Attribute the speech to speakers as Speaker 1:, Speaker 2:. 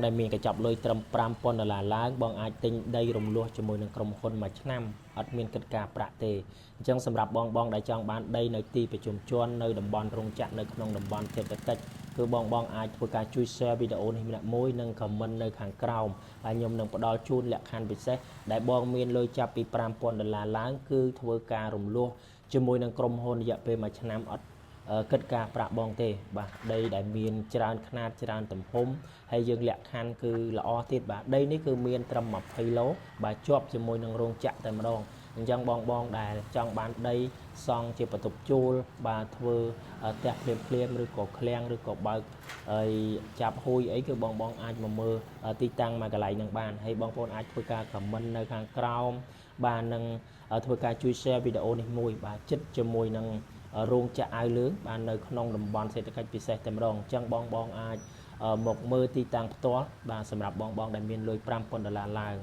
Speaker 1: ដែលមានកញ្ចប់លុយត្រឹម$5,000ឡើងបងអាចទិញដីរំលោះជាមួយនឹងក្រុមហ៊ុនមួយឆ្នាំអត់មានកិច្ចការប្រាក់ទេអញ្ចឹងសម្រាប់បងដែលចង់បានដីនៅទីប្រជុំជននៅតំបន់រោងចក្រនៅក្នុងតំបន់សេដ្ឋកិច្ចគឺបងអាចធ្វើការជួយ share វីដេអូនេះម្នាក់មួយនិង comment នៅខាងក្រោមហើយខ្ញុំនឹងផ្ដល់ជូនលក្ខខណ្ឌពិសេសដែលបងមានលុយចាប់ពី$5,000ឡើងគឺធ្វើការរំលោះជាមួយនឹងក្រុមហ៊ុនរយៈពេលមួយឆ្នាំអត់កិច្ចការប្រាក់បងទេបាទដីដែលមានច្រើនខ្នាតច្រើនទំហំហើយយើងលក្ខខណ្ឌគឺល្អទៀតបាទដីនេះគឺមានត្រឹម20 ឡូបាទជាប់ជាមួយនឹងរោងចក្រតែម្ដងអញ្ចឹងបងដែលចង់បានដីសង់ជាបន្ទប់ជួលបាទធ្វើផ្ទះភ្លាមឬក៏ឃ្លាំងឬក៏បើកហើយចាប់ហួយអីគឺបងអាចមកមើលទីតាំងមួយកន្លែងនឹងបានហើយបងប្អូនអាចធ្វើការ comment នៅខាងក្រោមបាទនឹងធ្វើការជួយ share វីដេអូនេះមួយបាទចិត្តជាមួយនឹងរោងចក្រអាវលឿងបាននៅក្នុងតំបន់សេដ្ឋកិច្ចពិសេសតែម្ដងអញ្ចឹងបងអាចមកមើលទីតាំងផ្ទាល់បាទសម្រាប់បងដែលមានលុយ$5,000ឡើង